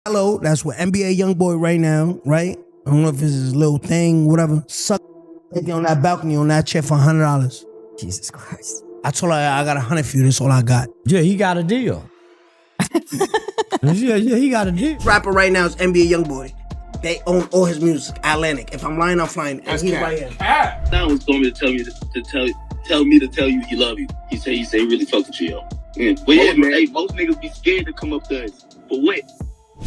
Hello, that's what NBA YoungBoy right now, right? I don't know if it's his little thing, whatever. Suck on that balcony on that chair for $100. Jesus Christ. I told her I got 100 for you, that's all I got. Yeah, he got a deal. yeah, he got a deal. Rapper right now is NBA YoungBoy. They own all his music, Atlantic. If I'm lying, I'm flying. And he's right here. Now he's told me to tell me to tell you he love you. He say he really fuck with you, yo. Yeah. But yeah, man. Hey, most niggas be scared to come up to us. For what?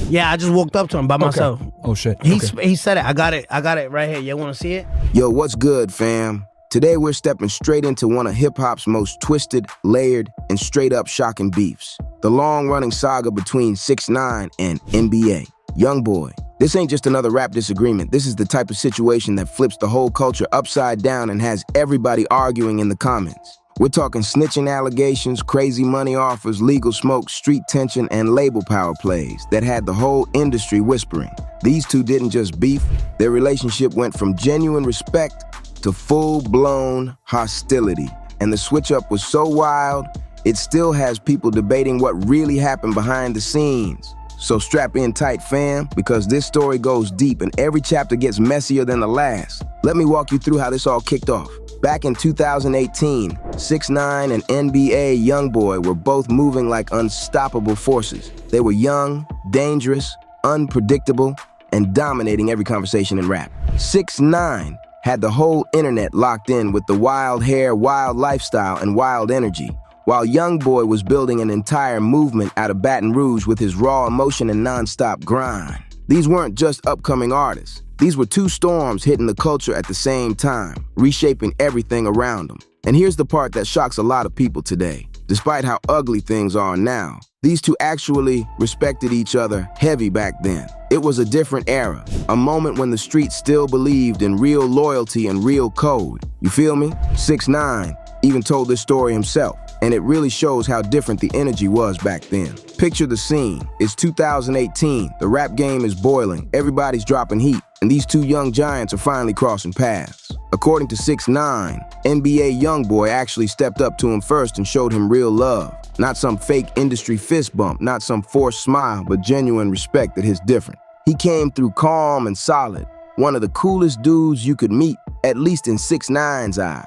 Yeah, I just walked up to him by myself. Oh shit. He said it. I got it right here. You wanna see it? Yo, what's good, fam? Today we're stepping straight into one of hip-hop's most twisted, layered, and straight-up shocking beefs. The long-running saga between 6ix9ine and NBA YoungBoy. This ain't just another rap disagreement. This is the type of situation that flips the whole culture upside down and has everybody arguing in the comments. We're talking snitching allegations, crazy money offers, legal smoke, street tension, and label power plays that had the whole industry whispering. These two didn't just beef, their relationship went from genuine respect to full-blown hostility. And the switch-up was so wild, it still has people debating what really happened behind the scenes. So strap in tight, fam, because this story goes deep and every chapter gets messier than the last. Let me walk you through how this all kicked off. Back in 2018, 6ix9ine and NBA YoungBoy were both moving like unstoppable forces. They were young, dangerous, unpredictable, and dominating every conversation in rap. 6ix9ine had the whole internet locked in with the wild hair, wild lifestyle, and wild energy, while YoungBoy was building an entire movement out of Baton Rouge with his raw emotion and nonstop grind. These weren't just upcoming artists. These were two storms hitting the culture at the same time, reshaping everything around them. And here's the part that shocks a lot of people today. Despite how ugly things are now, these two actually respected each other heavy back then. It was a different era, a moment when the streets still believed in real loyalty and real code. You feel me? 6ix9ine even told this story himself, and it really shows how different the energy was back then. Picture the scene. It's 2018, the rap game is boiling, everybody's dropping heat, and these two young giants are finally crossing paths. According to 6ix9ine, NBA YoungBoy actually stepped up to him first and showed him real love. Not some fake industry fist bump, not some forced smile, but genuine respect that hits different. He came through calm and solid, one of the coolest dudes you could meet, at least in 6ix9ine's eyes.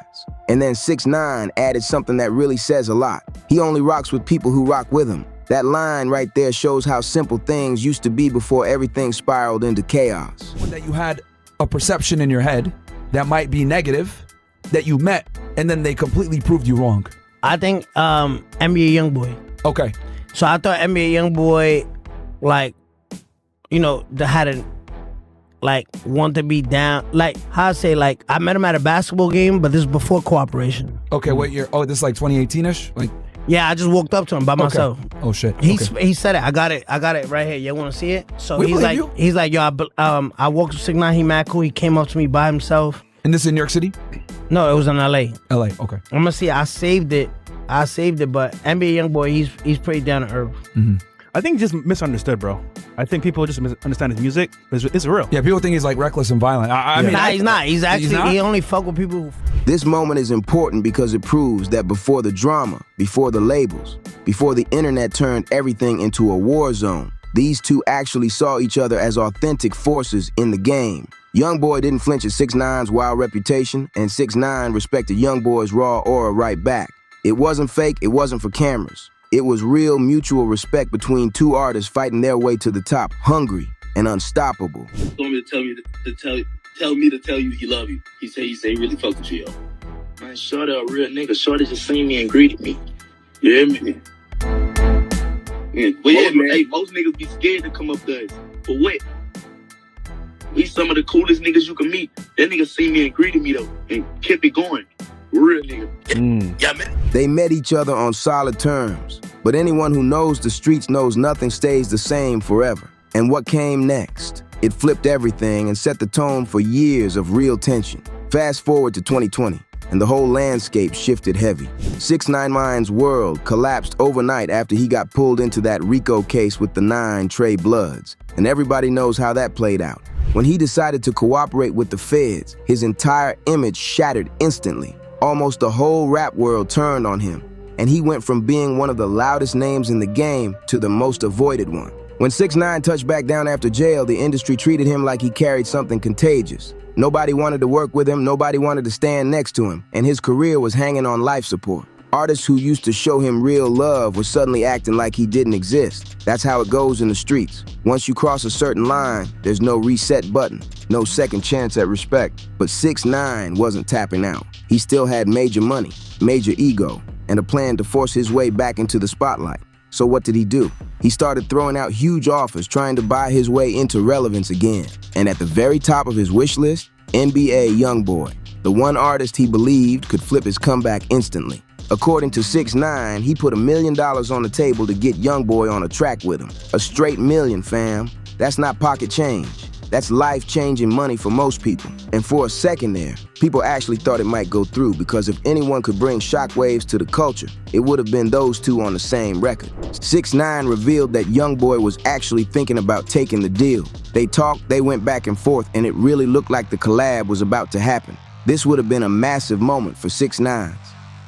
And then 6ix9ine added something that really says a lot. He only rocks with people who rock with him. That line right there shows how simple things used to be before everything spiraled into chaos. That you had a perception in your head that might be negative, that you met, and then they completely proved you wrong. I think NBA YoungBoy. Okay. So I thought NBA YoungBoy, like, you know, had a, like, want to be down. Like, how I say, like, I met him at a basketball game, but this is before cooperation. Okay, what year? Oh, this is like 2018-ish? Like, yeah, I just walked up to him by myself. Oh shit. He said it. I got it right here. You want to see it? So he's like, yo, I walked with 6ix9ine. He mad cool. He came up to me by himself. And this is in New York City? No, it was in LA. LA, okay. I'm gonna see. I saved it, but NBA YoungBoy, he's pretty down to earth. Mm-hmm. I think just misunderstood, bro. I think people just misunderstand his music. It's real. Yeah, people think he's like reckless and violent. I mean, he's not. He's actually, he only fuck with people. This moment is important because it proves that before the drama, before the labels, before the internet turned everything into a war zone, these two actually saw each other as authentic forces in the game. YoungBoy didn't flinch at 6ix9ine's wild reputation, and 6ix9ine respected YoungBoy's raw aura right back. It wasn't fake, it wasn't for cameras. It was real mutual respect between two artists fighting their way to the top, hungry and unstoppable. He told me to tell you he love you. He say he really fuck with you, yo. Man, Shorty a real nigga. Shorty just seen me and greeted me. You hear me? Yeah. But yeah, man. Hey, most niggas be scared to come up to us. For what? We some of the coolest niggas you can meet. That nigga seen me and greeted me though, and kept it going. Real nigga. Yeah, man. They met each other on solid terms, but anyone who knows the streets knows nothing stays the same forever. And what came next? It flipped everything and set the tone for years of real tension. Fast forward to 2020, and the whole landscape shifted heavy. 6ix9ine's world collapsed overnight after he got pulled into that RICO case with the 9 Trey Bloods, and everybody knows how that played out. When he decided to cooperate with the feds, his entire image shattered instantly. Almost the whole rap world turned on him, and he went from being one of the loudest names in the game to the most avoided one. When 6ix9ine touched back down after jail, the industry treated him like he carried something contagious. Nobody wanted to work with him, nobody wanted to stand next to him, and his career was hanging on life support. Artists who used to show him real love were suddenly acting like he didn't exist. That's how it goes in the streets. Once you cross a certain line, there's no reset button, no second chance at respect. But 6ix9ine wasn't tapping out. He still had major money, major ego, and a plan to force his way back into the spotlight. So what did he do? He started throwing out huge offers, trying to buy his way into relevance again. And at the very top of his wish list, NBA YoungBoy, the one artist he believed could flip his comeback instantly. According to 6ix9ine, he put $1 million on the table to get YoungBoy on a track with him. A straight million, fam. That's not pocket change. That's life-changing money for most people. And for a second there, people actually thought it might go through, because if anyone could bring shockwaves to the culture, it would have been those two on the same record. 6ix9ine revealed that YoungBoy was actually thinking about taking the deal. They talked, they went back and forth, and it really looked like the collab was about to happen. This would have been a massive moment for 6ix9ine's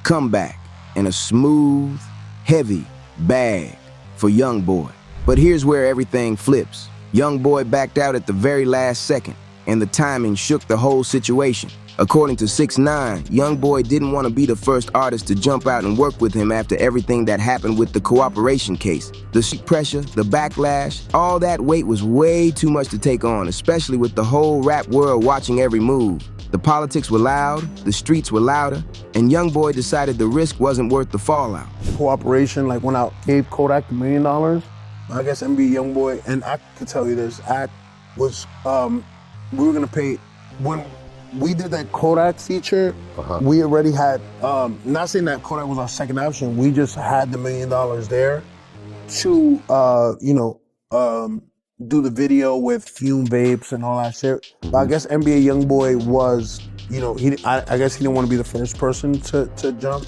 comeback and a smooth, heavy bag for YoungBoy. But here's where everything flips. YoungBoy backed out at the very last second, and the timing shook the whole situation. According to 6ix9ine, YoungBoy didn't want to be the first artist to jump out and work with him after everything that happened with the cooperation case. The pressure, the backlash, all that weight was way too much to take on, especially with the whole rap world watching every move. The politics were loud, the streets were louder, and YoungBoy decided the risk wasn't worth the fallout. Cooperation, like when I gave Kodak $1 million, I guess NBA YoungBoy, and I could tell you this, act was, we were gonna pay, when we did that Kodak feature, we already had, not saying that Kodak was our second option, we just had the $1 million there to, do the video with Fume Vapes and all that shit. But I guess NBA YoungBoy was, I guess he didn't want to be the first person to jump,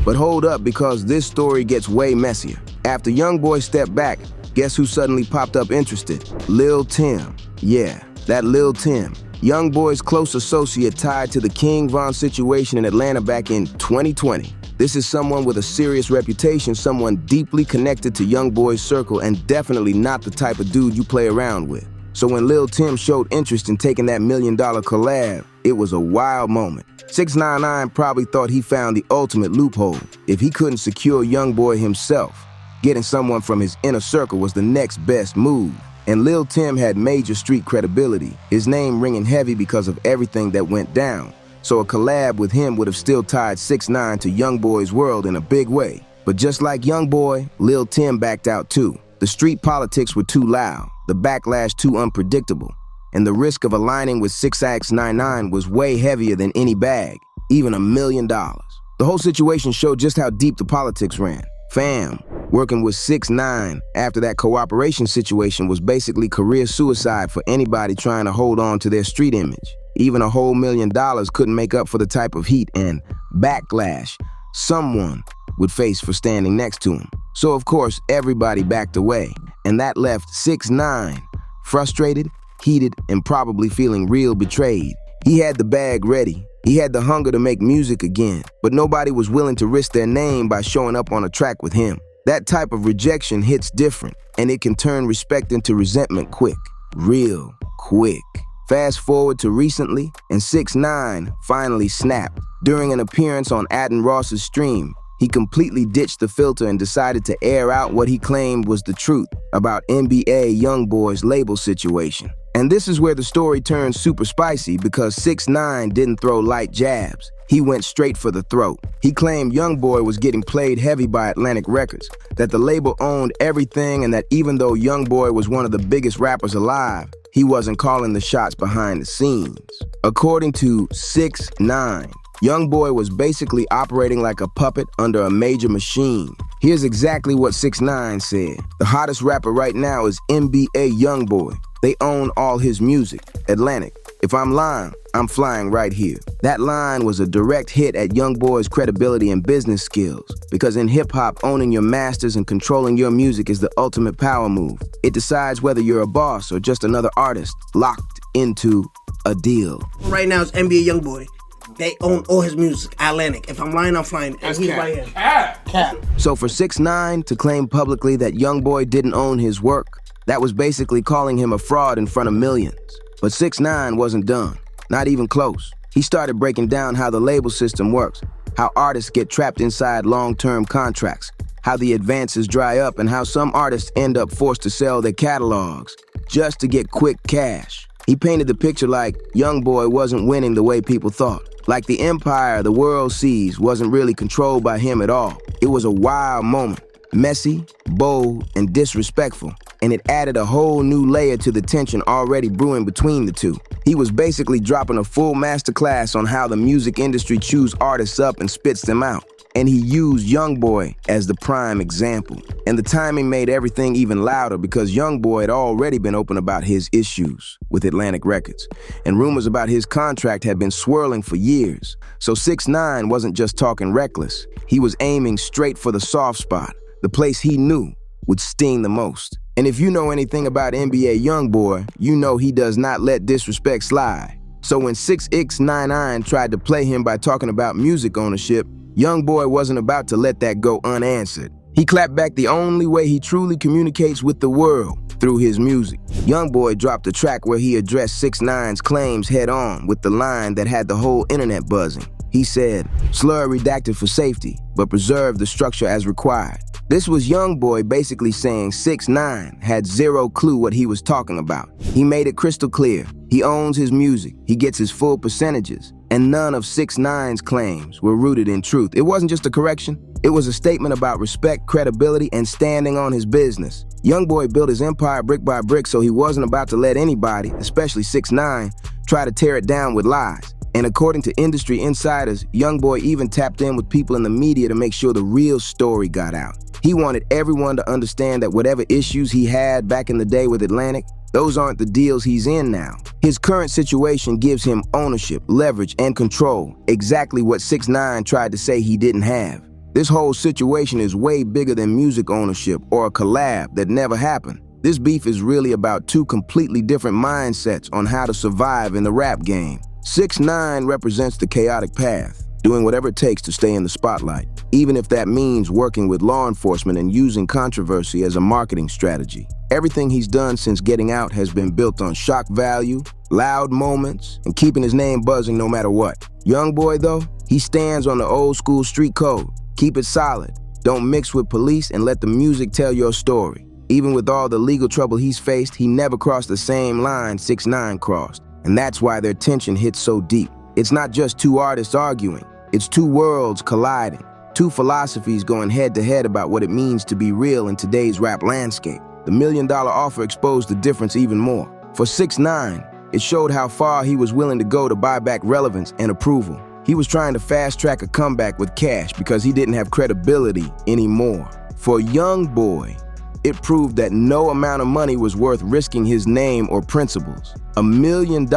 But hold up, because this story gets way messier. After YoungBoy stepped back, guess who suddenly popped up interested? Lil Tim. Yeah, that Lil Tim. YoungBoy's close associate tied to the King Von situation in Atlanta back in 2020. This is someone with a serious reputation, someone deeply connected to YoungBoy's circle, and definitely not the type of dude you play around with. So when Lil Tim showed interest in taking that $1 million collab, it was a wild moment. 6ix9ine probably thought he found the ultimate loophole. If he couldn't secure YoungBoy himself, getting someone from his inner circle was the next best move. And Lil Tim had major street credibility, his name ringing heavy because of everything that went down. So a collab with him would have still tied 6ix9ine to YoungBoy's world in a big way. But just like YoungBoy, Lil Tim backed out too. The street politics were too loud, the backlash too unpredictable, and the risk of aligning with 6ix9ine was way heavier than any bag, even $1 million. The whole situation showed just how deep the politics ran. Fam, working with 6ix9ine after that cooperation situation was basically career suicide for anybody trying to hold on to their street image. Even a whole $1 million couldn't make up for the type of heat and backlash someone would face for standing next to him. So of course, everybody backed away, and that left 6ix9ine frustrated, heated, and probably feeling real betrayed. He had the bag ready. He had the hunger to make music again, but nobody was willing to risk their name by showing up on a track with him. That type of rejection hits different, and it can turn respect into resentment quick, real quick. Fast forward to recently, and 6ix9ine finally snapped. During an appearance on Adin Ross's stream, he completely ditched the filter and decided to air out what he claimed was the truth about NBA YoungBoy's label situation. And this is where the story turns super spicy, because 6ix9ine didn't throw light jabs. He went straight for the throat. He claimed YoungBoy was getting played heavy by Atlantic Records, that the label owned everything, and that even though YoungBoy was one of the biggest rappers alive, he wasn't calling the shots behind the scenes. According to 6ix9ine, YoungBoy was basically operating like a puppet under a major machine. Here's exactly what 6ix9ine said. The hottest rapper right now is NBA YoungBoy. They own all his music. Atlantic. If I'm lying, I'm flying right here. That line was a direct hit at YoungBoy's credibility and business skills, because in hip-hop, owning your masters and controlling your music is the ultimate power move. It decides whether you're a boss or just another artist locked into a deal. Right now it's NBA YoungBoy. they own all his music. Atlantic. If I'm lying, I'm flying. And he's right here. Cap. So for 6ix9ine to claim publicly that YoungBoy didn't own his work, that was basically calling him a fraud in front of millions. But 6ix9ine wasn't done, not even close. He started breaking down how the label system works, how artists get trapped inside long-term contracts, how the advances dry up, and how some artists end up forced to sell their catalogs just to get quick cash. He painted the picture like YoungBoy wasn't winning the way people thought. Like the empire the world sees wasn't really controlled by him at all. It was a wild moment, messy, bold, and disrespectful, and it added a whole new layer to the tension already brewing between the two. He was basically dropping a full masterclass on how the music industry chews artists up and spits them out. And he used YoungBoy as the prime example. And the timing made everything even louder because YoungBoy had already been open about his issues with Atlantic Records. And rumors about his contract had been swirling for years. So 6ix9ine wasn't just talking reckless. He was aiming straight for the soft spot, the place he knew would sting the most. And if you know anything about NBA YoungBoy, you know he does not let disrespect slide. So when 6ix9ine tried to play him by talking about music ownership, YoungBoy wasn't about to let that go unanswered. He clapped back the only way he truly communicates with the world, through his music. YoungBoy dropped a track where he addressed 6ix9ine's claims head on with the line that had the whole internet buzzing. He said, "Slur redacted for safety, but preserve the structure as required." This was YoungBoy basically saying 6ix9ine had zero clue what he was talking about. He made it crystal clear. He owns his music, he gets his full percentages, and none of 6ix9ine's claims were rooted in truth. It wasn't just a correction, it was a statement about respect, credibility, and standing on his business. YoungBoy built his empire brick by brick, so he wasn't about to let anybody, especially 6ix9ine, try to tear it down with lies. And according to industry insiders, YoungBoy even tapped in with people in the media to make sure the real story got out. He wanted everyone to understand that whatever issues he had back in the day with Atlantic, those aren't the deals he's in now. His current situation gives him ownership, leverage, and control, exactly what 6ix9ine tried to say he didn't have. This whole situation is way bigger than music ownership or a collab that never happened. This beef is really about two completely different mindsets on how to survive in the rap game. 6ix9ine represents the chaotic path, doing whatever it takes to stay in the spotlight, even if that means working with law enforcement and using controversy as a marketing strategy. Everything he's done since getting out has been built on shock value, loud moments, and keeping his name buzzing no matter what. YoungBoy, though, he stands on the old school street code. Keep it solid. Don't mix with police and let the music tell your story. Even with all the legal trouble he's faced, he never crossed the same line 6ix9ine crossed. And that's why their tension hits so deep. It's not just two artists arguing. It's two worlds colliding. Two philosophies going head to head about what it means to be real in today's rap landscape. The $1 Million Offer exposed the difference even more. For 6ix9ine, it showed how far he was willing to go to buy back relevance and approval. He was trying to fast-track a comeback with cash because he didn't have credibility anymore. For YoungBoy, it proved that no amount of money was worth risking his name or principles. $1 million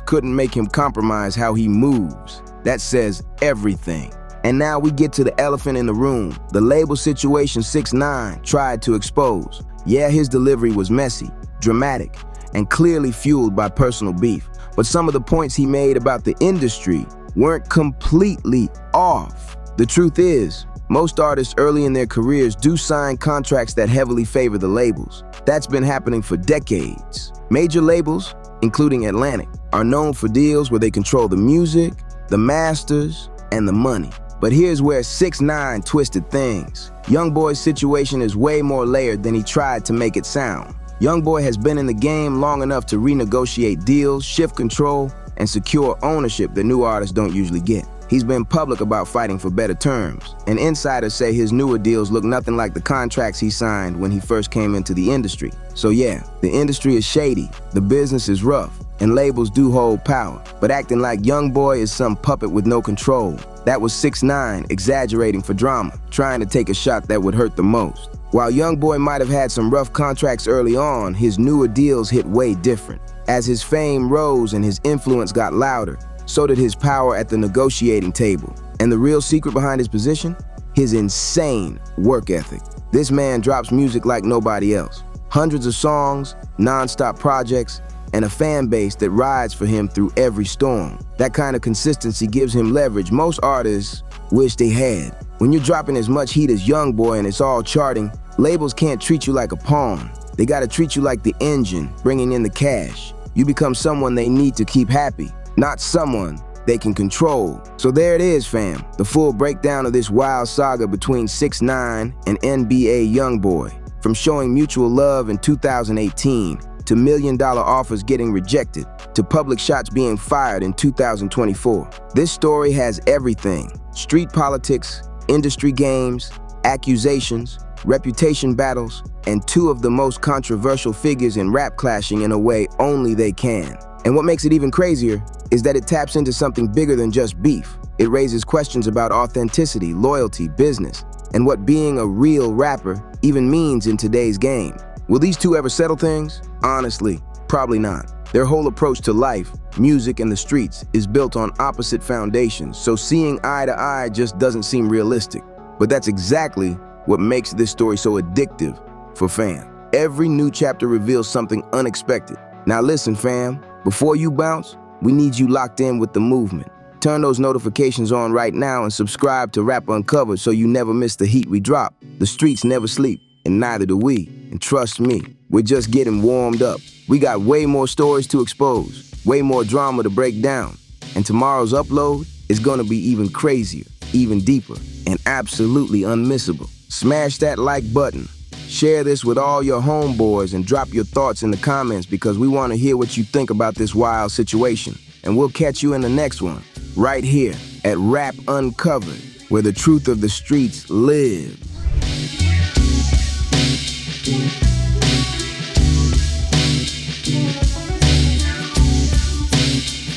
couldn't make him compromise how he moves. That says everything. And now we get to the elephant in the room, the label situation 6ix9ine tried to expose. Yeah, his delivery was messy, dramatic, and clearly fueled by personal beef. But some of the points he made about the industry weren't completely off. The truth is, most artists early in their careers do sign contracts that heavily favor the labels. That's been happening for decades. Major labels, including Atlantic, are known for deals where they control the music, the masters, and the money. But here's where 6ix9ine twisted things. YoungBoy's situation is way more layered than he tried to make it sound. YoungBoy has been in the game long enough to renegotiate deals, shift control, and secure ownership that new artists don't usually get. He's been public about fighting for better terms, and insiders say his newer deals look nothing like the contracts he signed when he first came into the industry. So yeah, the industry is shady, the business is rough, and labels do hold power. But acting like YoungBoy is some puppet with no control, that was 6ix9ine exaggerating for drama, trying to take a shot that would hurt the most. While YoungBoy might have had some rough contracts early on, his newer deals hit way different. As his fame rose and his influence got louder, so did his power at the negotiating table. And the real secret behind his position? His insane work ethic. This man drops music like nobody else. Hundreds of songs, non-stop projects, and a fan base that rides for him through every storm. That kind of consistency gives him leverage most artists wish they had. When you're dropping as much heat as YoungBoy and it's all charting, labels can't treat you like a pawn. They gotta treat you like the engine, bringing in the cash. You become someone they need to keep happy, not someone they can control. So there it is, fam. The full breakdown of this wild saga between 6ix9ine and NBA YoungBoy. From showing mutual love in 2018, to $1 million offers getting rejected, to public shots being fired in 2024. This story has everything: street politics, industry games, accusations, reputation battles, and two of the most controversial figures in rap clashing in a way only they can. And what makes it even crazier is that it taps into something bigger than just beef. It raises questions about authenticity, loyalty, business, and what being a real rapper even means in today's game. Will these two ever settle things? Honestly, probably not. Their whole approach to life, music, and the streets is built on opposite foundations, so seeing eye to eye just doesn't seem realistic. But that's exactly what makes this story so addictive for fans. Every new chapter reveals something unexpected. Now listen, fam, before you bounce, we need you locked in with the movement. Turn those notifications on right now and subscribe to Rap Uncovered so you never miss the heat we drop. The streets never sleep, and neither do we. And trust me, we're just getting warmed up. We got way more stories to expose, way more drama to break down. And tomorrow's upload is gonna be even crazier, even deeper, and absolutely unmissable. Smash that like button. Share this with all your homeboys and drop your thoughts in the comments because we want to hear what you think about this wild situation. And we'll catch you in the next one, right here at Rap Uncovered, where the truth of the streets lives.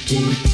Yeah.